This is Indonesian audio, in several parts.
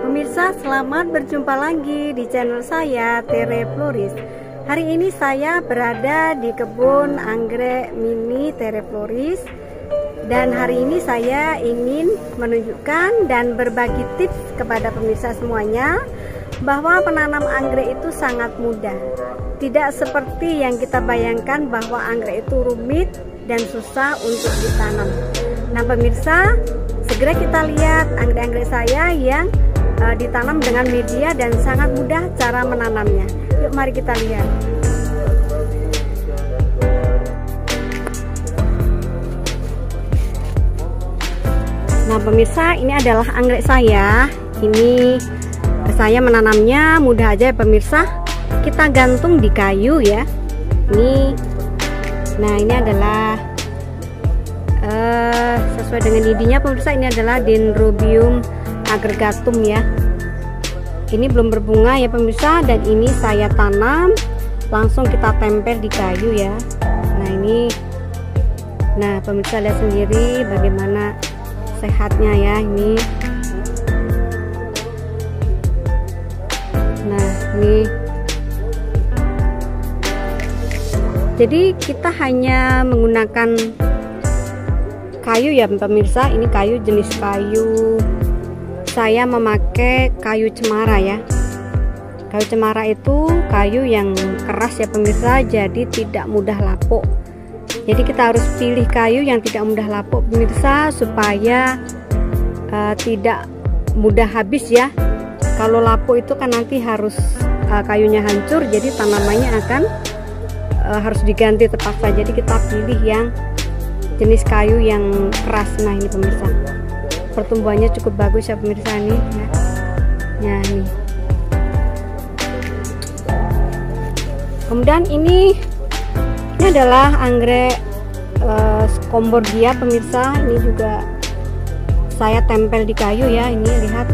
Pemirsa, selamat berjumpa lagi di channel saya, Tere Floris. Hari ini saya berada di kebun anggrek mini Tere Floris. Dan hari ini saya ingin menunjukkan dan berbagi tips kepada pemirsa semuanya bahwa penanam anggrek itu sangat mudah. Tidak seperti yang kita bayangkan bahwa anggrek itu rumit dan susah untuk ditanam. Nah pemirsa, segera kita lihat anggrek-anggrek saya yang ditanam dengan media dan sangat mudah cara menanamnya. Yuk mari kita lihat. Nah pemirsa, ini adalah anggrek saya. Ini saya menanamnya mudah aja ya pemirsa. Kita gantung di kayu ya. Nah ini adalah sesuai dengan idenya pemirsa, ini adalah Dendrobium agregatum ya. Ini belum berbunga ya pemirsa, dan ini saya tanam langsung kita tempel di kayu ya. Nah ini, nah pemirsa lihat sendiri bagaimana sehatnya ya ini. Nah ini, jadi kita hanya menggunakan kayu ya pemirsa. Ini kayu, jenis kayu saya memakai kayu cemara ya. Kayu cemara itu kayu yang keras ya pemirsa, jadi tidak mudah lapuk. Jadi kita harus pilih kayu yang tidak mudah lapuk pemirsa, supaya tidak mudah habis ya. Kalau lapuk itu kan nanti harus kayunya hancur, jadi tanamannya akan harus diganti terpaksa. Jadi kita pilih yang jenis kayu yang keras. Nah ini pemirsa, pertumbuhannya cukup bagus ya pemirsa nih ya. Nah ini. Kemudian ini adalah anggrek Scomborgia pemirsa. Ini juga saya tempel di kayu ya. Ini lihat,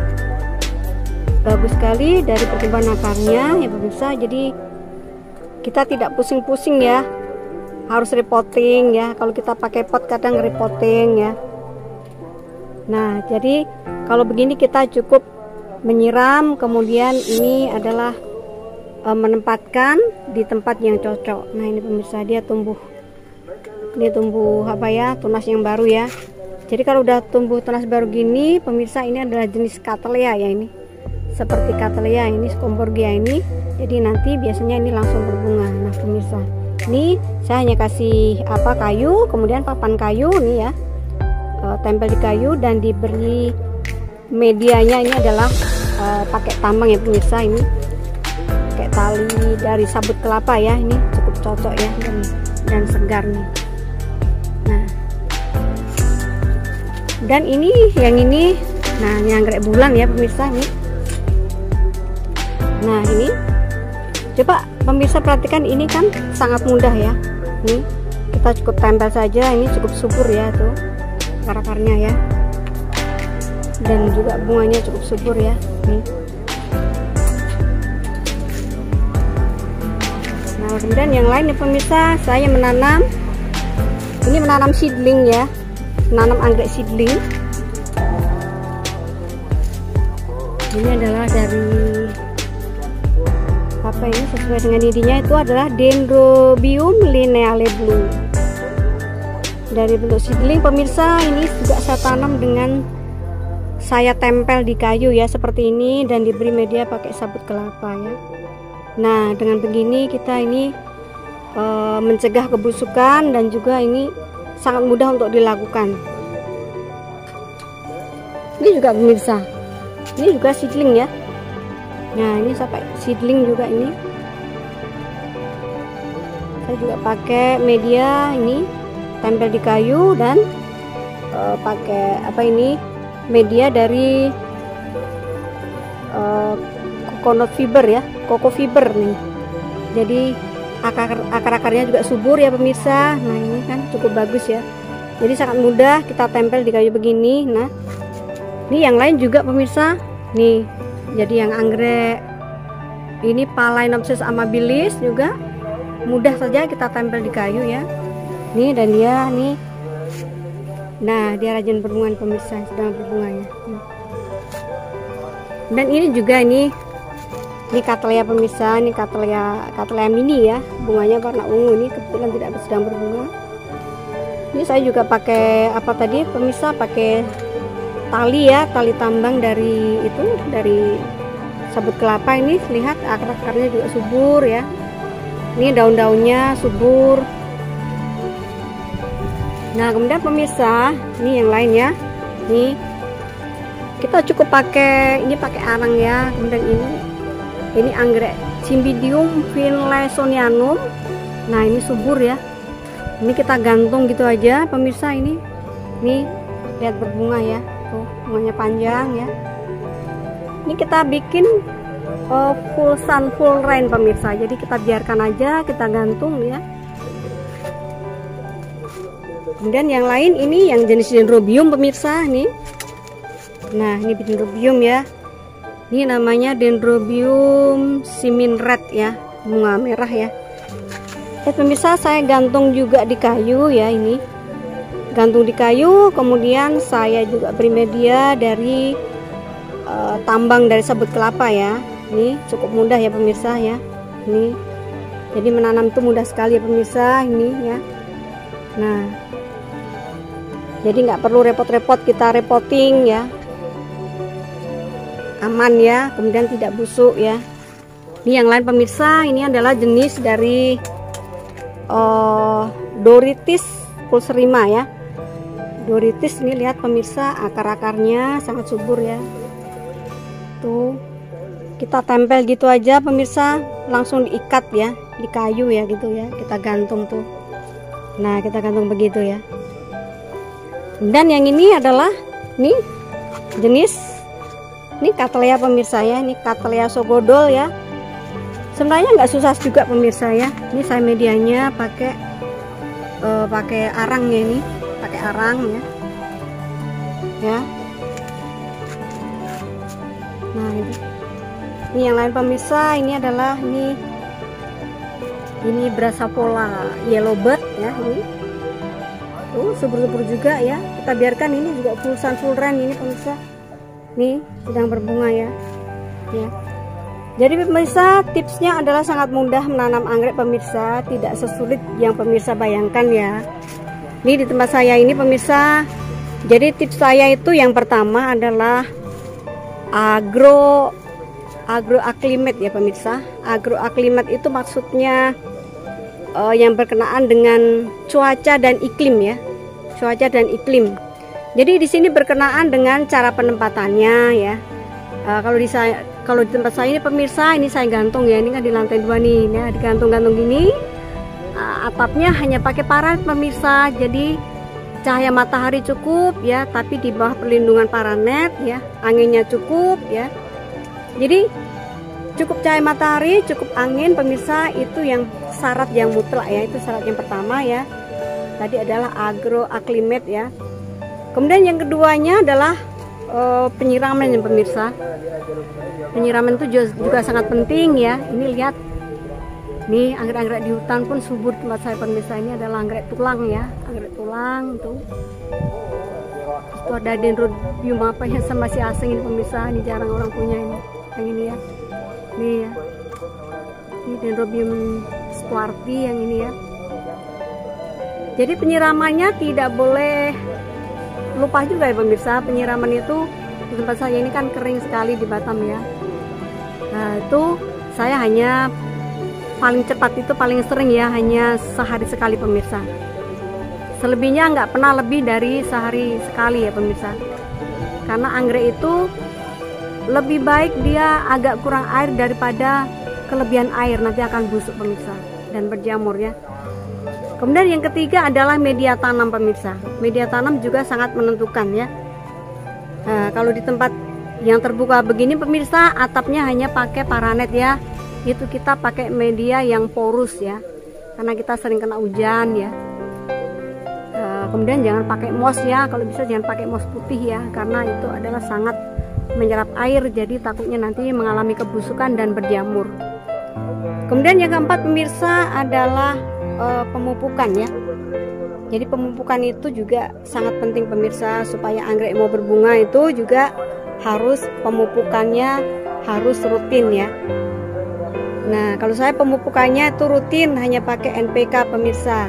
bagus sekali dari pertumbuhan akarnya ya pemirsa. Jadi kita tidak pusing-pusing ya, harus repotting ya. Kalau kita pakai pot kadang repotting ya. Nah jadi kalau begini kita cukup menyiram, kemudian ini adalah menempatkan di tempat yang cocok. Nah ini pemirsa, dia tumbuh apa ya, tunas yang baru ya. Jadi kalau udah tumbuh tunas baru gini pemirsa, ini adalah jenis Cattleya ya. Ini seperti Cattleya, ini Scomborgia ini. Jadi nanti biasanya ini langsung berbunga. Nah pemirsa, ini saya hanya kasih kayu, kemudian papan kayu nih ya, tempel di kayu dan diberi medianya. Ini adalah pakai tambang ya pemirsa, ini pakai tali dari sabut kelapa ya. Ini cukup cocok ya, dan segar nih. Nah dan ini yang ini, nah ini anggrek bulan ya pemirsa nih. Nah ini coba pemirsa perhatikan, ini kan sangat mudah ya. Nih kita cukup tempel saja, ini cukup subur ya tuh akar-akarnya ya, dan juga bunganya cukup subur ya nih. Nah kemudian yang lain ya pemirsa, saya menanam seedling ya, menanam anggrek seedling. Ini adalah dari apa ini, sesuai dengan idenya itu adalah Dendrobium lineale blue. Dari bentuk seedling pemirsa, ini juga saya tanam dengan saya tempel di kayu ya seperti ini, dan diberi media pakai sabut kelapa ya. Nah dengan begini kita ini mencegah kebusukan, dan juga ini sangat mudah untuk dilakukan. Ini juga pemirsa, ini juga seedling ya. Nah ini sampai seedling juga ini. Saya juga pakai media ini, tempel di kayu, dan pakai media dari coconut fiber ya, coco fiber nih. Jadi akar-akarnya juga subur ya pemirsa. Nah ini kan cukup bagus ya. Jadi sangat mudah kita tempel di kayu begini. Nah ini yang lain juga pemirsa nih. Jadi yang anggrek ini Phalaenopsis amabilis juga mudah saja kita tempel di kayu ya. Nih, dan dia nih Nah, dia rajin berbunga pemirsa, sedang berbunga ya. Dan ini juga ini Cattleya pemirsa, ini Cattleya mini ya, bunganya warna ungu, ini kebetulan tidak sedang berbunga. Ini saya juga pakai apa tadi pemirsa, pakai tali ya, tali tambang dari sabut kelapa. Ini lihat akar-akarnya juga subur ya. Ini daun-daunnya subur. Nah, kemudian pemirsa, ini yang lain ya. Nih, kita cukup pakai arang ya. Kemudian ini anggrek Cymbidium finlaysonianum. Nah, ini subur ya. Ini kita gantung gitu aja pemirsa. Ini lihat berbunga ya. Tuh, bunganya panjang ya. Ini kita bikin full sun full rain pemirsa. Jadi kita biarkan aja, kita gantung ya. Kemudian yang lain ini yang jenis dendrobium pemirsa nih. Nah, ini dendrobium ya. Ini namanya dendrobium simin red ya, bunga merah ya. Pemirsa, saya gantung juga di kayu ya, ini. Gantung di kayu, kemudian saya juga beri media dari tambang dari sabut kelapa ya. Ini cukup mudah ya pemirsa ya. Ini. Jadi menanam itu mudah sekali ya pemirsa ini ya. Nah, jadi nggak perlu repot-repot kita repoting ya, aman ya, kemudian tidak busuk ya. Ini yang lain pemirsa, ini adalah jenis dari Dorytis pulcherrima ya. Dorytis ini lihat pemirsa, akar-akarnya sangat subur ya. Tuh, kita tempel gitu aja pemirsa, langsung diikat ya di kayu ya gitu ya, kita gantung tuh. Nah, kita gantung begitu ya. Dan yang ini adalah jenis Cattleya pemirsa ya, ini Cattleya sogodol ya. Sebenarnya nggak susah juga pemirsa ya. Ini saya medianya pakai arang ya, ini pakai arang ya. Ya. Nah, ini yang lain pemirsa, ini adalah ini Brassavola yellowbird ya, ini. Tuh, subur-subur juga ya. Kita biarkan ini juga full sun full rain ini pemirsa. Nih, sedang berbunga ya. Ya. Jadi pemirsa, tipsnya adalah sangat mudah menanam anggrek pemirsa, tidak sesulit yang pemirsa bayangkan ya. Ini di tempat saya ini pemirsa. Jadi tips saya itu yang pertama adalah agroaklimat ya pemirsa. Agroaklimat itu maksudnya yang berkenaan dengan cuaca dan iklim ya, cuaca dan iklim. Jadi di sini berkenaan dengan cara penempatannya ya. Kalau di tempat saya ini pemirsa, ini saya gantung ya, ini kan di lantai 2 nih ya, digantung-gantung gini. Atapnya hanya pakai paranet pemirsa, jadi cahaya matahari cukup ya, tapi di bawah perlindungan paranet ya, anginnya cukup ya. Jadi cukup cahaya matahari, cukup angin pemirsa, itu yang syarat yang mutlak ya, itu syarat yang pertama ya. Tadi adalah agroaklimat ya. Kemudian yang keduanya adalah penyiraman ya pemirsa. Penyiraman itu juga sangat penting ya. Ini lihat, nih anggrek-anggrek di hutan pun subur tempat saya pemirsa. Ini adalah anggrek tulang ya, anggrek tulang tuh. Terus tuh ada dendrobium apa ya, masih asing ini pemirsa, ini jarang orang punya ini. Yang ini ya. Nih ya, ini dendrobium squarti yang ini ya. Jadi penyiramannya tidak boleh lupa juga ya pemirsa. Penyiraman itu di tempat saya ini kan kering sekali di Batam ya. Nah, itu saya hanya paling cepat itu paling sering ya, hanya sehari sekali pemirsa. Selebihnya nggak pernah lebih dari sehari sekali ya pemirsa. Karena anggrek itu lebih baik dia agak kurang air daripada kelebihan air, nanti akan busuk pemirsa dan berjamur ya. Kemudian yang ketiga adalah media tanam pemirsa. Media tanam juga sangat menentukan ya. Nah, kalau di tempat yang terbuka begini pemirsa, atapnya hanya pakai paranet ya. Itu kita pakai media yang porus ya, karena kita sering kena hujan ya. Kemudian jangan pakai moss ya, kalau bisa jangan pakai moss putih ya, karena itu adalah sangat menyerap air, jadi takutnya nanti mengalami kebusukan dan berjamur. Kemudian yang keempat pemirsa adalah pemupukan ya. Jadi pemupukan itu juga sangat penting pemirsa, supaya anggrek mau berbunga itu juga harus pemupukannya harus rutin ya. Nah, kalau saya pemupukannya itu rutin, hanya pakai NPK pemirsa.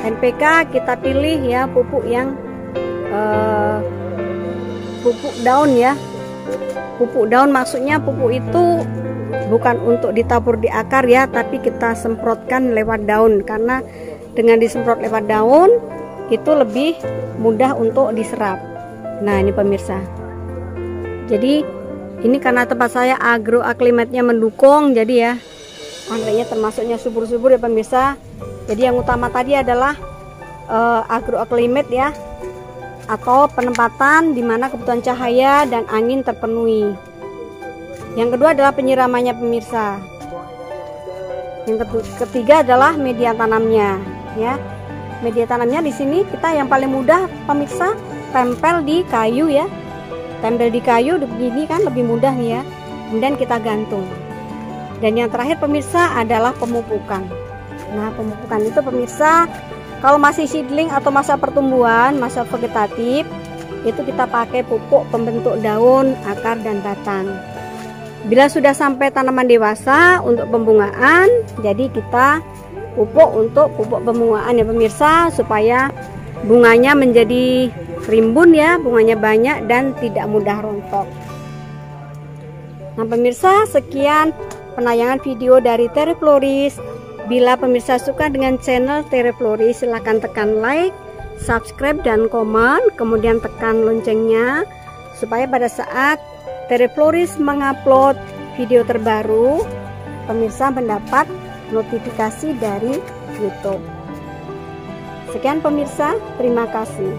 NPK kita pilih ya pupuk yang pupuk daun ya. Pupuk daun maksudnya pupuk itu bukan untuk ditabur di akar ya, tapi kita semprotkan lewat daun, karena dengan disemprot lewat daun itu lebih mudah untuk diserap. Nah, ini pemirsa. Jadi ini karena tempat saya agroaklimatnya mendukung, jadi ya anggreknya termasuknya subur-subur ya pemirsa. Jadi yang utama tadi adalah agroaklimat ya, atau penempatan di mana kebutuhan cahaya dan angin terpenuhi. Yang kedua adalah penyiramannya pemirsa. Yang ketiga adalah media tanamnya ya. Media tanamnya di sini kita yang paling mudah pemirsa, tempel di kayu ya. Tempel di kayu begini kan lebih mudah nih ya. Kemudian kita gantung. Dan yang terakhir pemirsa adalah pemupukan. Nah, pemupukan itu pemirsa, kalau masih seedling atau masa pertumbuhan, masa vegetatif, itu kita pakai pupuk pembentuk daun, akar, dan batang. Bila sudah sampai tanaman dewasa untuk pembungaan, jadi kita pupuk untuk pupuk pembungaan ya pemirsa, supaya bunganya menjadi rimbun ya, bunganya banyak dan tidak mudah rontok. Nah pemirsa, sekian penayangan video dari Terifloris. Bila pemirsa suka dengan channel Terifloris, silahkan tekan like, subscribe, dan komen, kemudian tekan loncengnya supaya pada saat Terifloris mengupload video terbaru, pemirsa mendapat notifikasi dari YouTube. Sekian pemirsa, terima kasih.